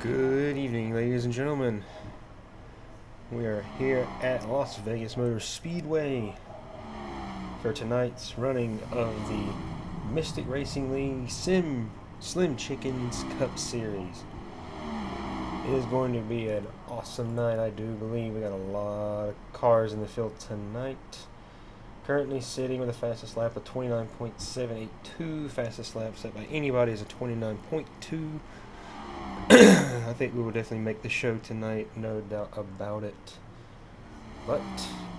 Good evening, ladies and gentlemen. We are here at Las Vegas Motor Speedway for tonight's running of the Mystic Racing League Slim Chickens Cup Series. It is going to be an awesome night, I do believe. We got a lot of cars in the field tonight. Currently sitting with a fastest lap of 29.782. Fastest lap set by anybody is a 29.2. I think we will definitely make the show tonight, no doubt about it. But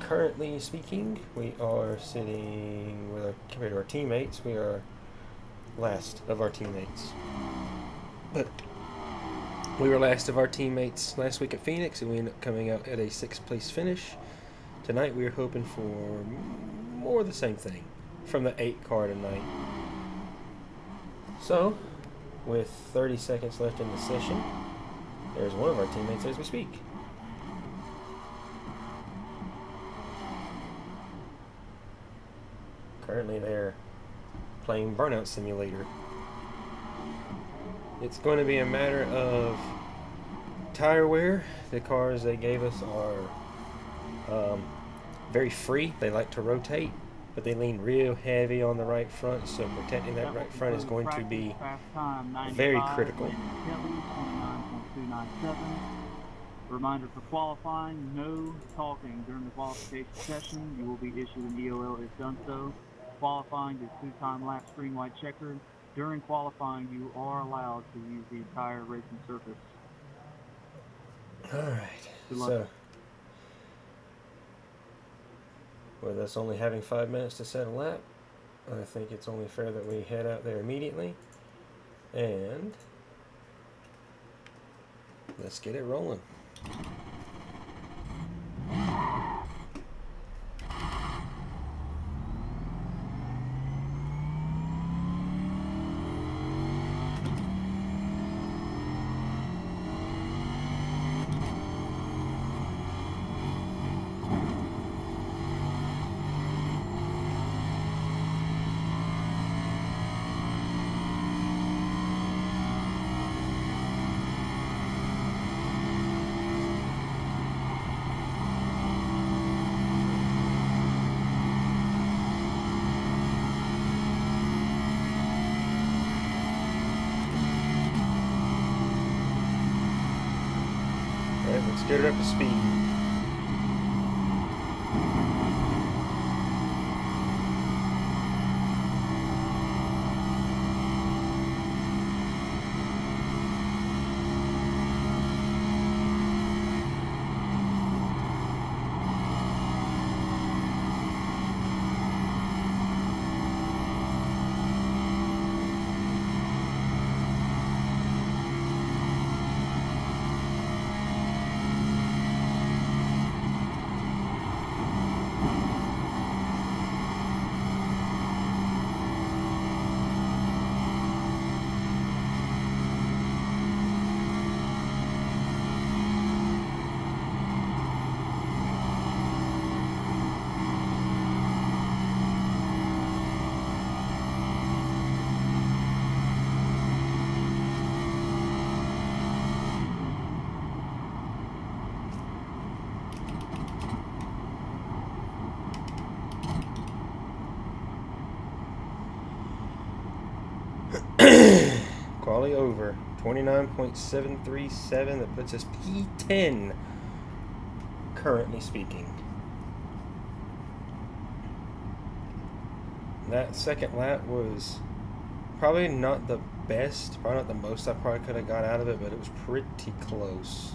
currently speaking, we are sitting with compared to our teammates, we are last of our teammates. But we were last of our teammates last week at Phoenix, and we ended up coming out at a 6th place finish. Tonight we are hoping for more of the same thing from the 8 car tonight. So, with 30 seconds left in the session, there's one of our teammates as we speak. Currently they're playing Burnout Simulator. It's going to be a matter of tire wear. The cars they gave us are very free. They like to rotate, but they lean real heavy on the right front, so protecting that right front is going to be very critical. Reminder for qualifying, no talking during the qualification session. You will be issued an EOL if done so. Qualifying is 2-time lap screen white checkered. During qualifying, you are allowed to use the entire racing surface. Alright, so with us only having 5 minutes to set a lap, I think it's only fair that we head out there immediately and let's get it rolling. Let's get it up to speed. Quali over 29.737. That puts us P10 currently speaking. That second lap was probably not the best, probably not the most I probably could have got out of it, but it was pretty close.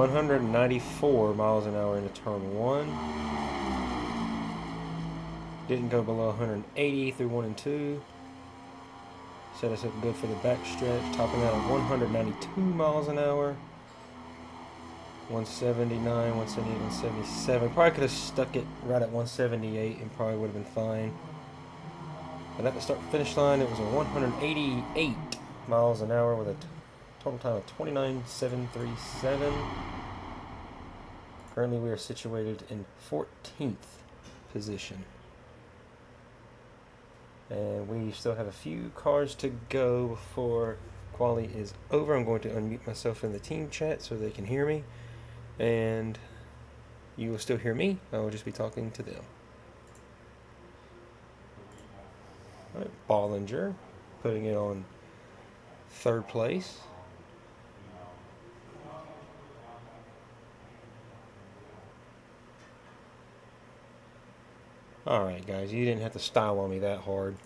Hundred 94 miles an hour into turn 1. Didn't go below 180 through 1 and 2. Set us up good for the back stretch, topping out at 192 miles an hour. 179, 178, 177. Probably could have stuck it right at 178 and probably would have been fine. But at the start finish line, it was a 188 miles an hour with a total time of 29.737. Currently, we are situated in 14th position. And we still have a few cars to go before quali is over. I'm going to unmute myself in the team chat so they can hear me. And you will still hear me. I will just be talking to them. All right, Bollinger putting it on 3rd place. All right, guys, you didn't have to style on me that hard.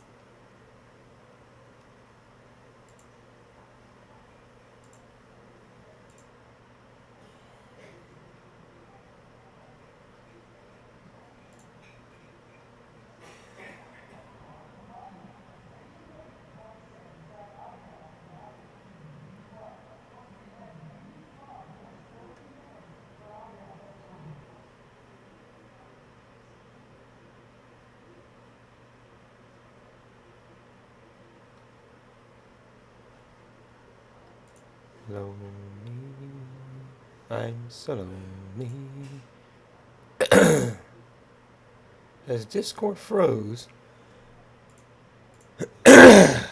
Lonely, I'm so lonely. As Discord froze. That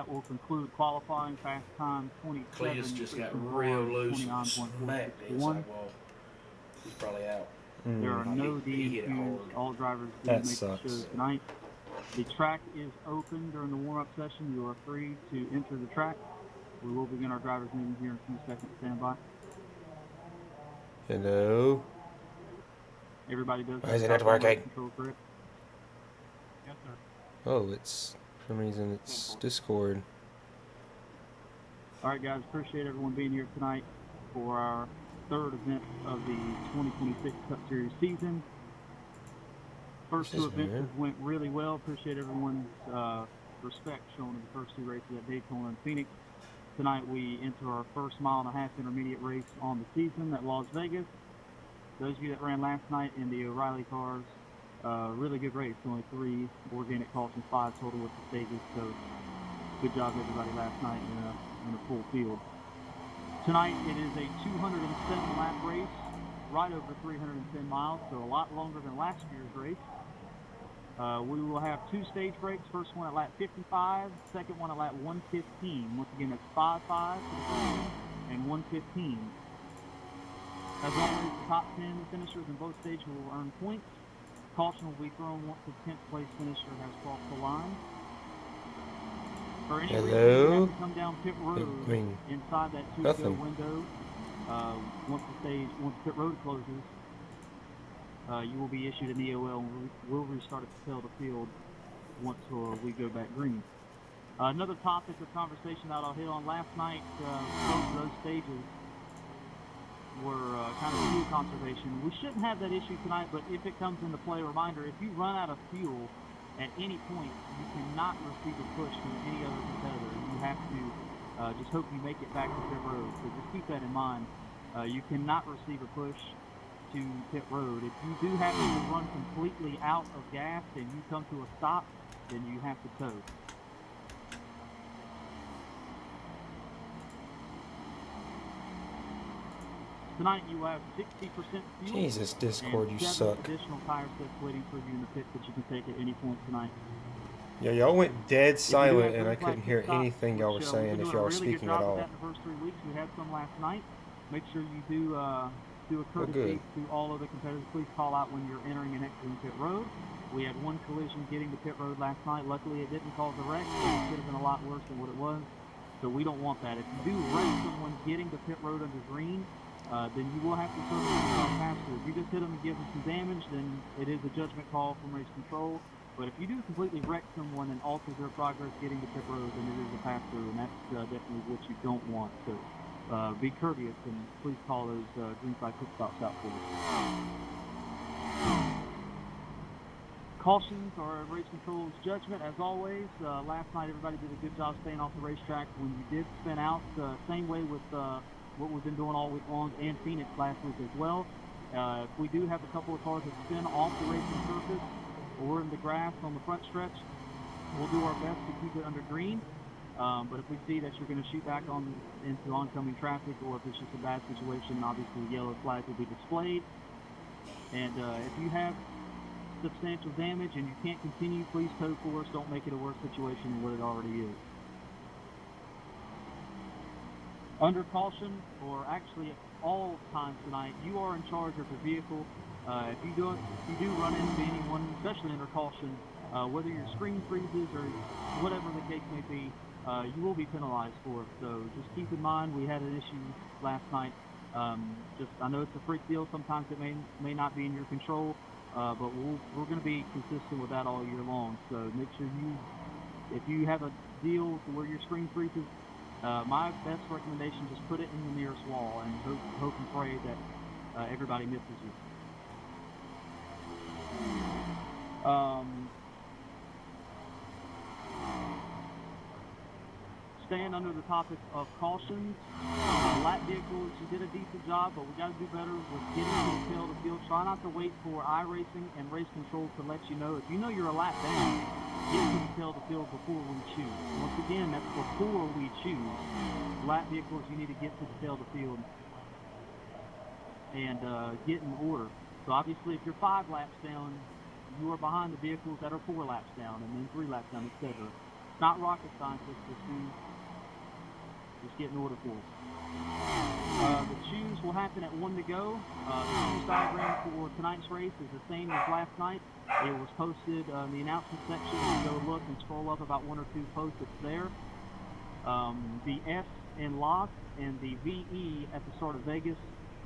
will conclude qualifying. Fast time 27. Cletus just got real loose and smacked the inside wall. He's probably out. There are Like no he hit it DQs. hard. All drivers do That make sucks. the show tonight. The track is open during the warm-up session. You are free to enter the track. We will begin our drivers meeting here in a few seconds. Stand by. Hello. Everybody does. Why is it not working? Control, correct? Yes, sir. Oh, it's for some reason it's Discord. All right, guys. Appreciate everyone being here tonight for our 3rd event of the 2026 Cup Series season. First 2 events went really well. Appreciate everyone's respect shown in the first 2 races at Daytona and Phoenix. Tonight we enter our first 1.5 mile intermediate race on the season at Las Vegas. Those of you that ran last night in the O'Reilly cars, really good race. Only 3 organic cautions, 5 total with the stages. So good job everybody last night in a full field. Tonight it is a 207 lap race, right over 310 miles, so a lot longer than last year's race. We will have 2 stage breaks. First one at lap 55, second one at lap 115. Once again, that's 5-5 for the first one and 115. As always, the top 10 finishers in both stages will earn points. Caution will be thrown once the 10th place finisher has crossed the line. For any reason, you have to come down pit road inside that 2-to-go window. Once the pit road closes, you will be issued an EOL and we'll restart at the tail of the field once we go back green. Another topic of conversation that I'll hit on last night, both of those stages were kind of fuel conservation. We shouldn't have that issue tonight, but if it comes into play, reminder, if you run out of fuel at any point, you cannot receive a push from any other competitor. You have to just hope you make it back to pit road. So just keep that in mind. You cannot receive a push to pit road. If you do happen to run completely out of gas and you come to a stop, then you have to tow. Tonight you have 60% fuel. Jesus, Discord, you suck. Additional tire sets waiting for you in the pit that you can take at any point tonight. Yeah, y'all went dead silent and I couldn't hear anything y'all were saying if y'all were speaking at all. The first 3 weeks we had some last night. Make sure you do a courtesy to all of the competitors. Please call out when you're entering and exiting pit road. We had 1 collision getting to pit road last night. Luckily, it didn't cause a wreck. It could have been a lot worse than what it was. So we don't want that. If you do wreck someone getting to pit road under green, then you will have to serve them faster. If you just hit them and give them some damage, then it is a judgment call from race control. But if you do completely wreck someone and alter their progress getting to pit road, then it is a pass-through, and that's definitely what you don't want. So be courteous and please call those green flag pit stops out for us. Cautions are race control's judgment, as always. Last night, everybody did a good job staying off the racetrack. When you did spin out, same way with what we've been doing all week long, and Phoenix last week as well. If we do have a couple of cars that spin off the racing surface or in the grass on the front stretch, we'll do our best to keep it under green. But if we see that you're going to shoot back into oncoming traffic, or if it's just a bad situation, obviously the yellow flag will be displayed. And if you have substantial damage and you can't continue, please tow for us. Don't make it a worse situation than what it already is. Under caution, or actually at all times tonight, you are in charge of the vehicle. If you do run into anyone, especially under caution, whether your screen freezes or whatever the case may be, you will be penalized for it. So just keep in mind, we had an issue last night. I know it's a freak deal. Sometimes it may not be in your control, but we're going to be consistent with that all year long. So make sure if you have a deal where your screen freezes, my best recommendation, just put it in the nearest wall and hope and pray that everybody misses you. Staying under the topic of cautions, lap vehicles, you did a decent job, but we got to do better with getting to the tail of the field. Try not to wait for iRacing and race control to let you know. If you know you're a lap down, get to the tail of the field before we choose. Once again, that's before we choose. Lap vehicles, you need to get to the tail of the field and get in order. So obviously, if you're 5 laps down, you are behind the vehicles that are 4 laps down, and then 3 laps down, etc. It's not rocket science, just get in order for it. The choose will happen at 1 to go. The choose diagram for tonight's race is the same as last night. It was posted in the announcement section. You go look and scroll up about 1 or 2 posts. It's there. The S in Las and the VE at the start of Vegas,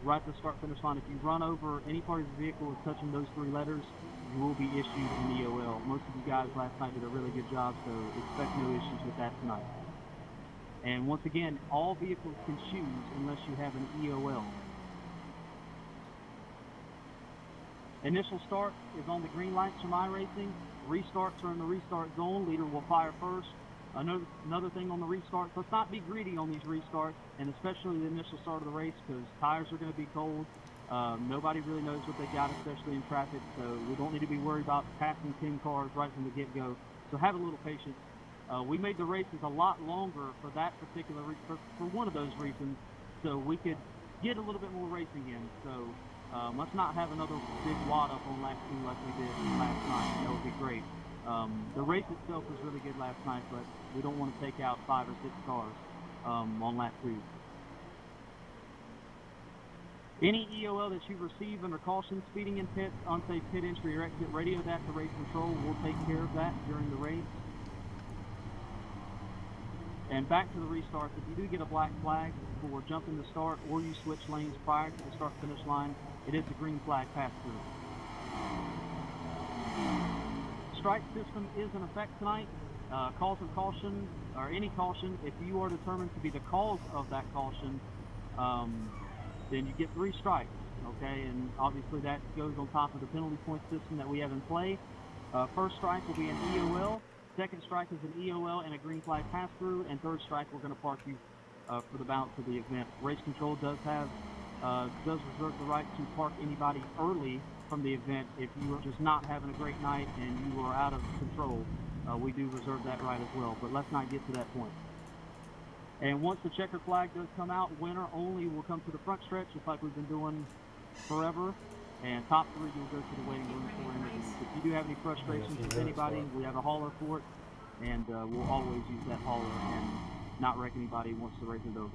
right at the start-finish line. If you run over any part of the vehicle with touching those 3 letters, you will be issued an EOL. Most of you guys last night did a really good job, so expect no issues with that tonight. And once again, all vehicles can choose unless you have an EOL. Initial start is on the green lights from iRacing. Restarts are in the restart zone. Leader will fire first. Another thing on the restarts, let's not be greedy on these restarts, and especially the initial start of the race, because tires are going to be cold. Nobody really knows what they got, especially in traffic, so we don't need to be worried about passing 10 cars right from the get-go. So have a little patience. We made the races a lot longer for that particular for one of those reasons, so we could get a little bit more racing in. So let's not have another big wad up on lap 2 like we did last night. That would be great. The race itself was really good last night, but we don't want to take out 5 or 6 cars on lap 2. Any EOL that you receive under caution, speeding in pits, unsafe pit entry or exit, radio that to race control. We'll take care of that during the race. And back to the restarts, if you do get a black flag for jumping the start or you switch lanes prior to the start-finish line, it is a green flag pass-through. Strike system is in effect tonight. Cause of caution, or any caution, if you are determined to be the cause of that caution, then you get 3 strikes, okay? And obviously that goes on top of the penalty point system that we have in play. First strike will be an EOL. Second strike is an EOL and a green flag pass-through, and third strike we're going to park you for the balance of the event. Race control does reserve the right to park anybody early from the event if you are just not having a great night and you are out of control. We do reserve that right as well, but let's not get to that point. And once the checker flag does come out, winner only will come to the front stretch, just like we've been doing forever. And top 3 you'll go to the waiting room for interviews. If you do have any frustrations with anybody, we have a hauler for it, and we'll always use that hauler and not wreck anybody once the race is over.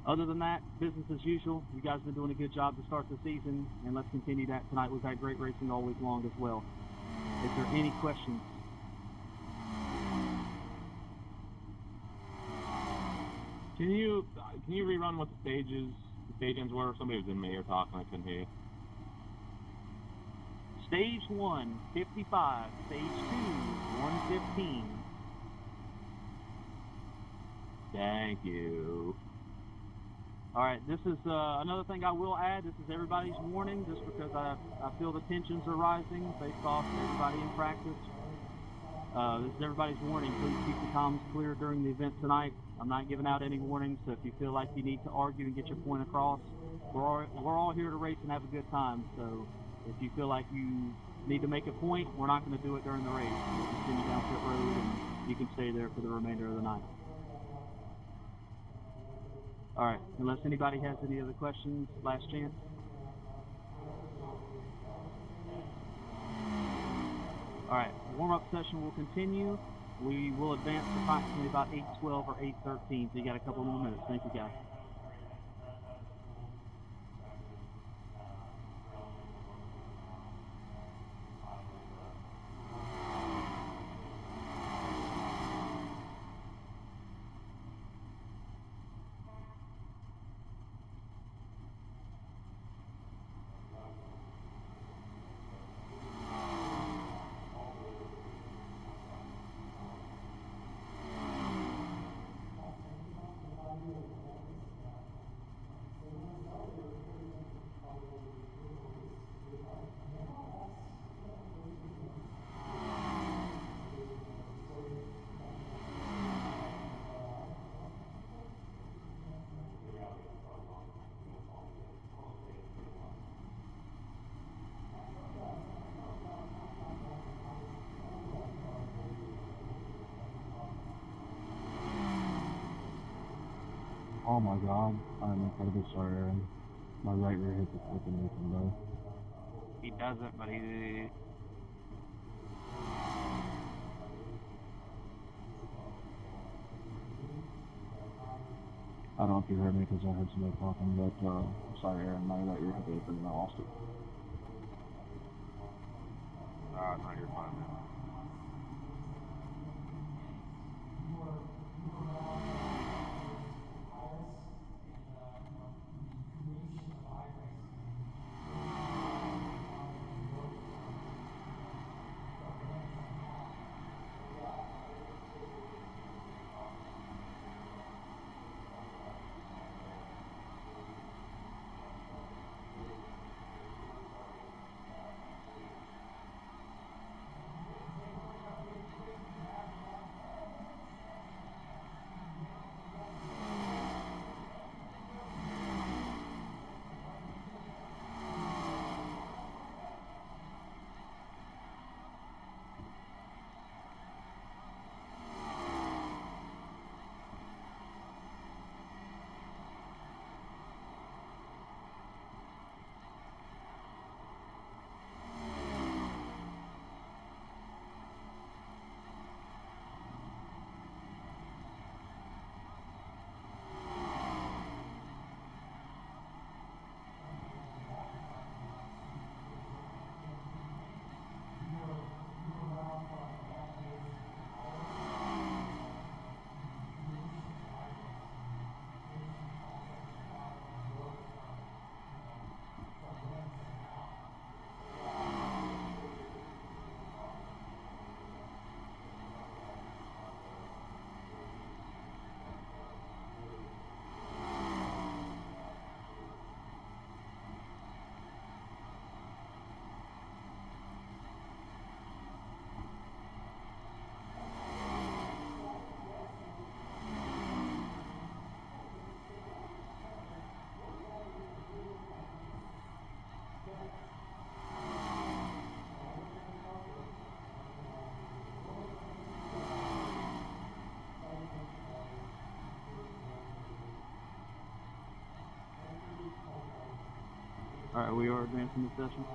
Other than that, business as usual. You guys have been doing a good job to start the season, and let's continue that tonight. We've had great racing all week long as well. Is there any questions? Can you rerun what the stages were? Somebody was in my ear talking, I couldn't hear you. Stage 1, 55. Stage 2, 115. Thank you. All right, this is another thing I will add. This is everybody's warning, just because I feel the tensions are rising based off everybody in practice. This is everybody's warning. Please keep the comms clear during the event tonight. I'm not giving out any warnings, so if you feel like you need to argue and get your point across, we're all here to race and have a good time. So if you feel like you need to make a point, we're not going to do it during the race. We'll just send you down pit road, and you can stay there for the remainder of the night. All right, unless anybody has any other questions, last chance. All right, warm-up session will continue. We will advance approximately about 8:12 or 8:13, so you got a couple more minutes. Thank you, guys. Oh my god, I'm incredibly sorry, Aaron. My right rear hit the flipping roof window. He doesn't, but he... I don't know if you heard me because I heard somebody talking, but I'm sorry, Aaron. My right rear hit the roof and I lost it. No, you're fine, man. All right, we are advancing the session.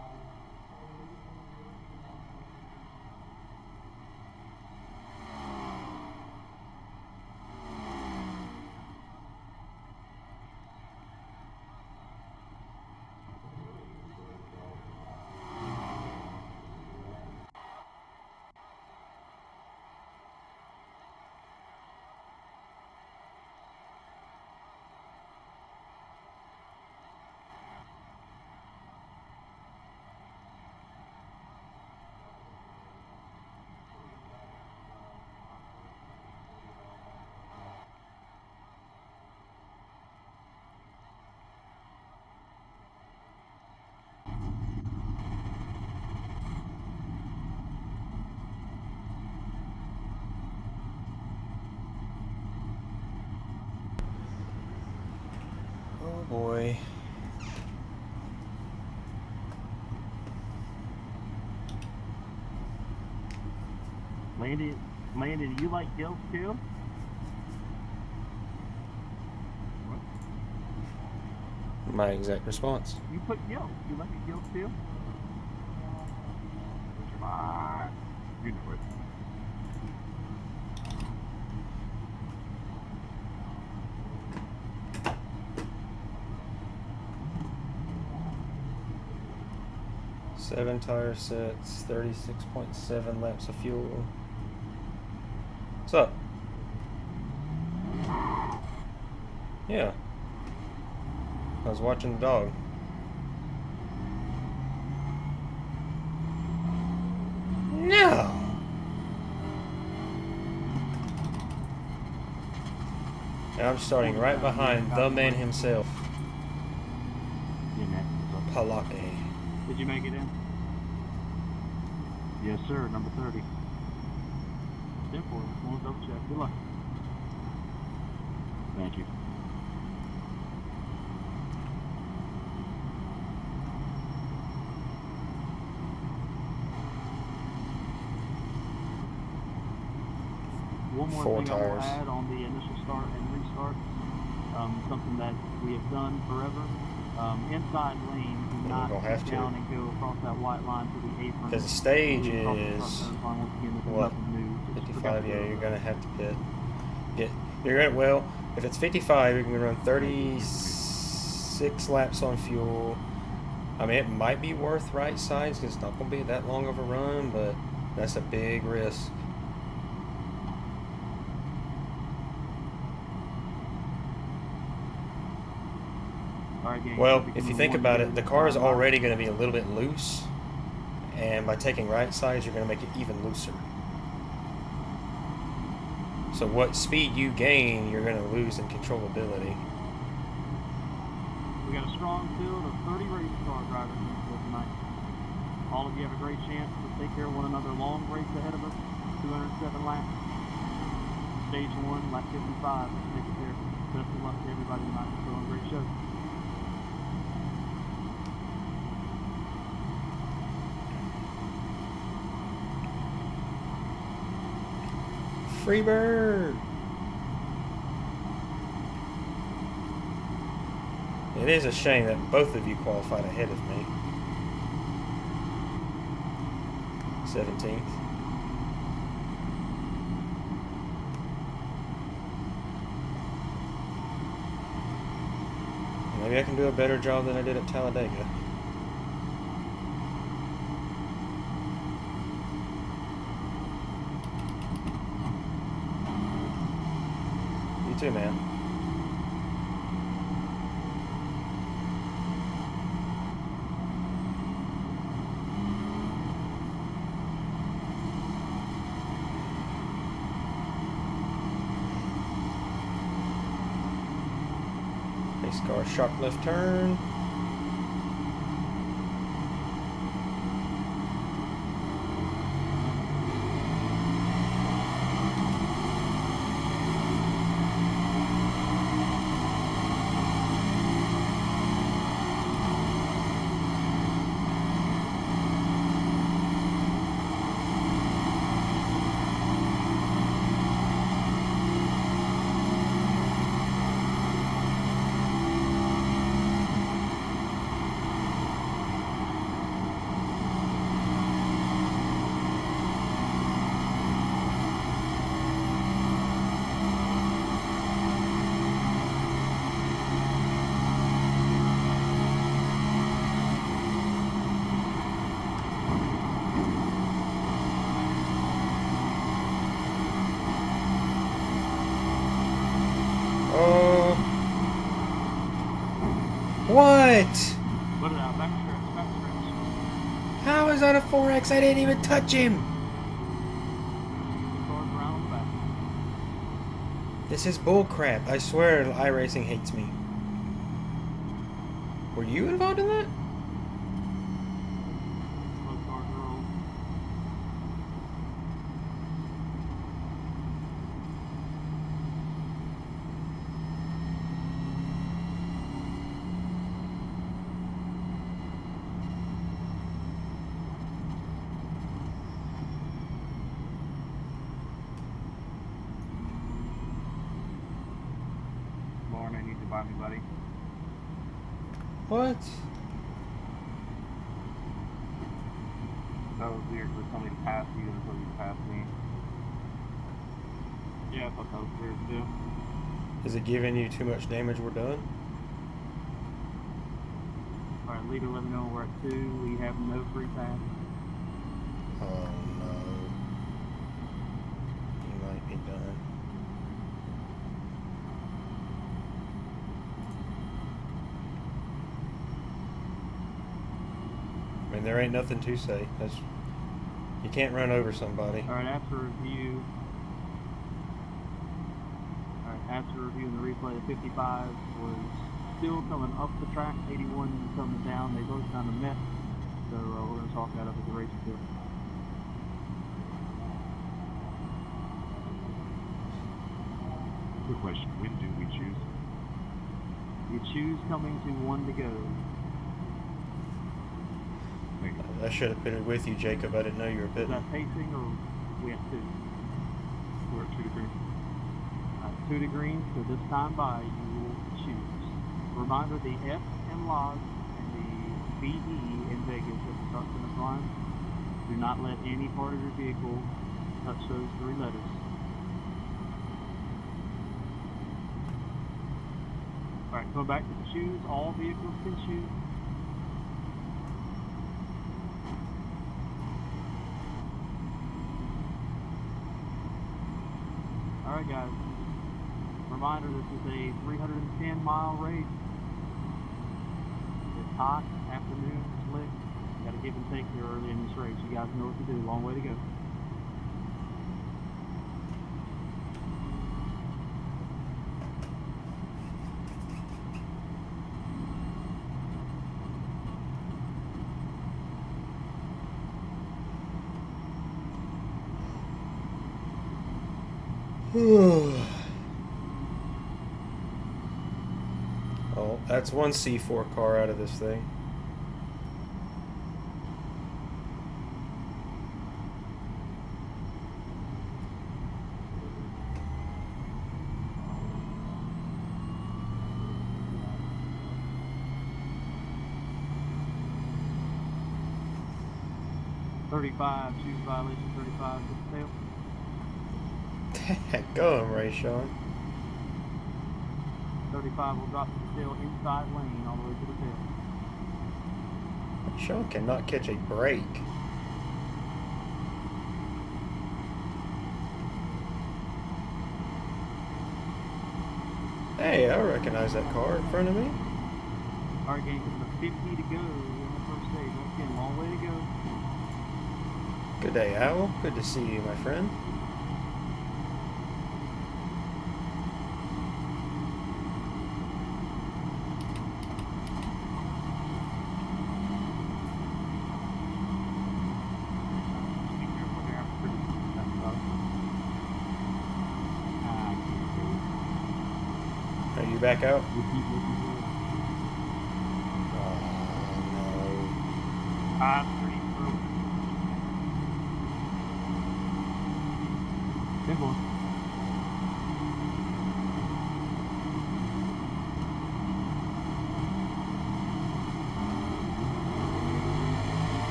boy. Landon, do you like gills too? My exact response. You put gills. You like a gills too? You know it. Seven tire sets, 36.7 laps of fuel. What's up? Yeah. I was watching the dog. No! And I'm starting right behind the man himself. Yeah, man. Palake. Did you make it in? Yes, sir. Number 30. 10-4. We'll double check. Good luck. Thank you. One more Four thing I will tires. add on the initial start and restart, something that we have done forever. Inside lane, do You're not gonna have sit to. down and go across that white line to the apron. Because the stage Moving across the is front finish line, once again, this is what? nothing new. Just 55. forgot to Yeah, go you're over gonna it. have to pit. You're gonna, well, if it's 55, you're gonna run 36 laps on fuel. I mean, it might be worth right sides because it's not gonna be that long of a run, but that's a big risk. All right, gang, Well, should if become you a think one about to it, the go. car is Line already going to be a little bit loose, and by taking right sides, you're going to make it even looser. So what speed you gain, you're going to lose in controllability. We got a strong field of 30 race car drivers in the field tonight. All of you have a great chance to take care of one another. Long race ahead of us, 207 laps. Stage 1, lap 55. Let's make it there. Best of luck to everybody tonight. We're doing a great show. Freebird! It is a shame that both of you qualified ahead of me. 17th. Maybe I can do a better job than I did at Talladega. You too, man. Pace car, sharp left turn. Oh. What? Put it out. Back stretch. Back stretch. How is that a 4X? I didn't even touch him. The car's around the back. This is bullcrap. I swear iRacing hates me. Were you involved in that? Both cars are rolled. by me, buddy. What? That was weird for somebody to pass you and somebody to pass me. Yeah, I thought that was weird too. Is it giving you too much damage? We're done? Alright, leader, let me know we're at 2. We have no free pass. Oh no. You might be done. I mean, there ain't nothing to say. That's, you can't run over somebody. Alright, after review. Alright, after reviewing the replay, the 55 was still coming up the track, 81 coming down. They both kind of met. So we're going to talk that up at the race field. Quick question. When do we choose? You choose coming to 1 to go. Thank you. I should have been with you, Jacob. I didn't know you were Is bitten. that pacing or we have 2? We're at 2 degrees. 2 to green, so this time by you will choose. Reminder, the F in log and the BE in Vegas at the start finish line. Do not let any part of your vehicle touch those 3 letters. Alright, going back to the shoes, all vehicles can shoot. Alright guys, reminder, this is a 310-mile race. It's hot, afternoon, slick. Got to give and take here early in this race. You guys know what to do. Long way to go. Oh, that's one C4 car out of this thing. .35, choose violation 35, good tail. Go him, Ray Sean. 35 will drop to the tail inside lane all the way to the tail. Sean cannot catch a break. Hey, I recognize that car in front of me. Alright, gang, with 50 to go in the first stage. Once again, long way to go. Good day, Owl. Good to see you, my friend. Be careful there. Are you back out? You keep looking good. Oh, I'm pretty through. Simple.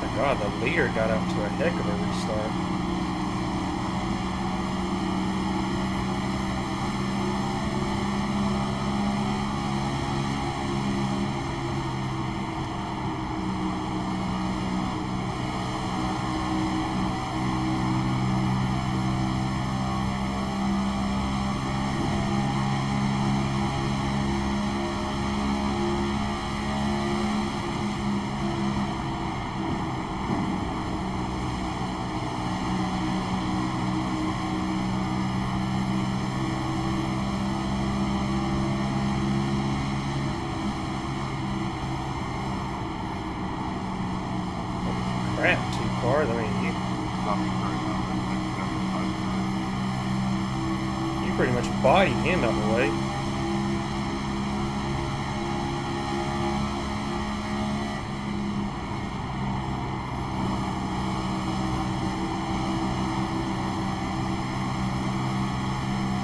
my God, the leader got up to a heck of a restart. Crap, 2 cars. I mean, you pretty much bodied him out the way.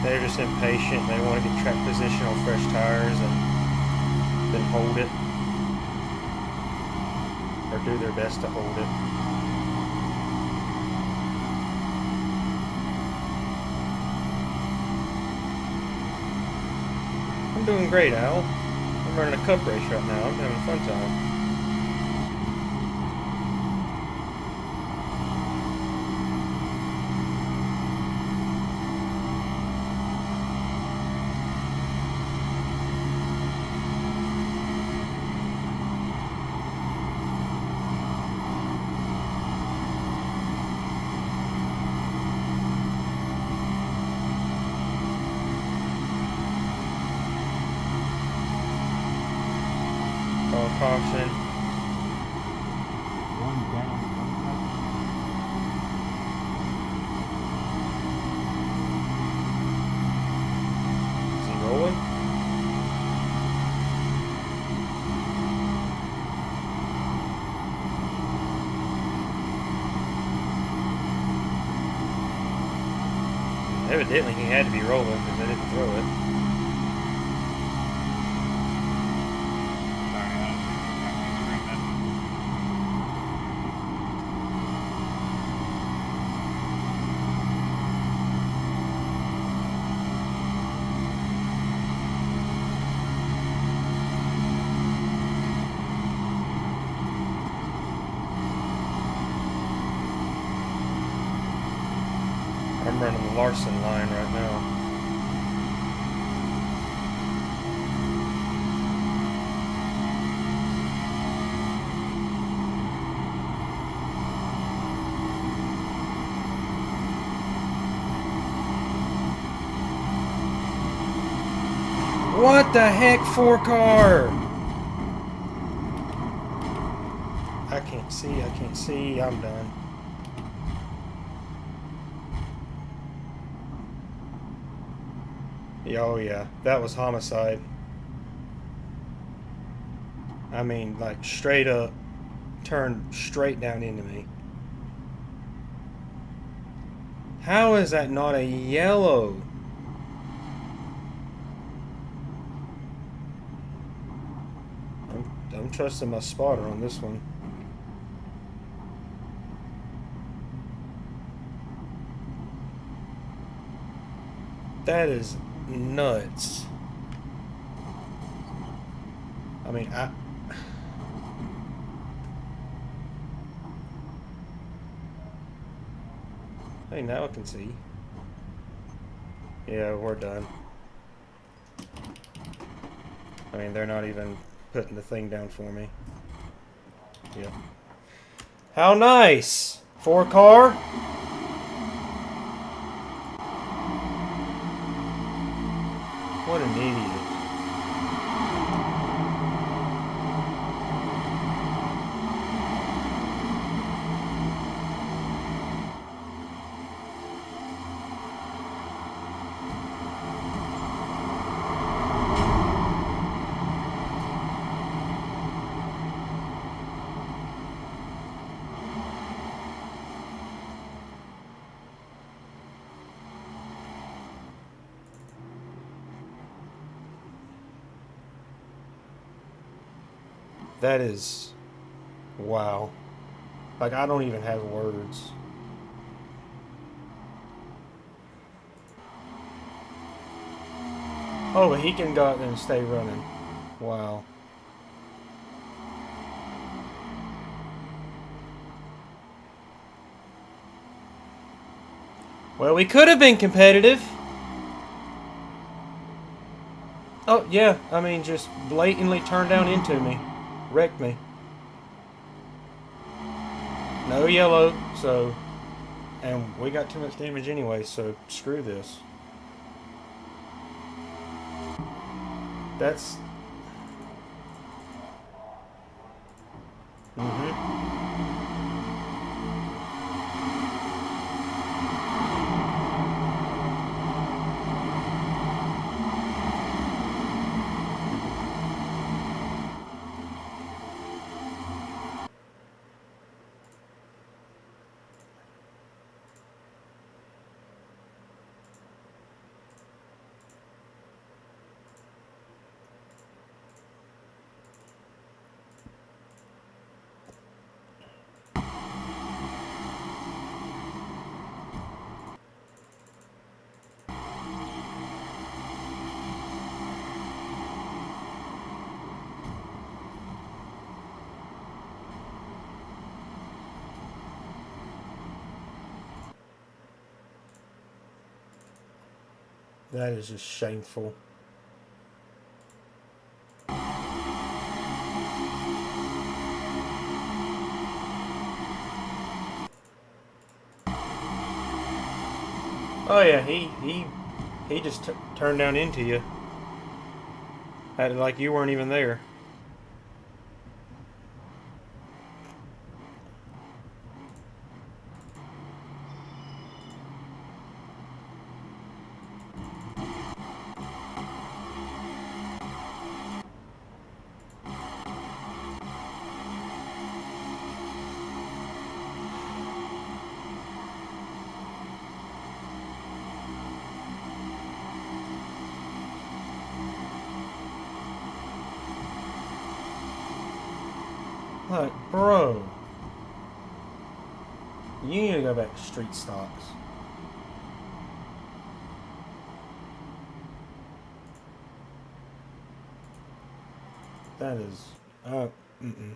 They're just impatient. They want to get track position on fresh tires and then hold it. Or do their best to hold it. I'm doing great, Al. I'm running a cup race right now. I'm having a fun time. Call caution. One down, one Is he rolling? Evidently he had to be rolling because I didn't throw it. I'm running the Larson line right now. What the heck, 4-car? I can't see, I'm done. Oh yeah, that was homicide. I mean, like straight up, turned straight down into me. How is that not a yellow? I'm trusting my spotter on this one. That is nuts. I mean, hey, now I can see. Yeah, we're done. I mean, they're not even putting the thing down for me. Yep. How nice! 4-car? What an idiot. That is... wow. Like, I don't even have words. Oh, but he can go out there and stay running. Wow. Well, we could have been competitive. Oh, yeah. I mean, just blatantly turned down into me. Wrecked me. No yellow, so... and we got too much damage anyway, so screw this. That's... That is just shameful. Oh yeah, he just turned down into you. Acted like you weren't even there. Like, bro, you need to go back to street stocks. That is, mm-mm.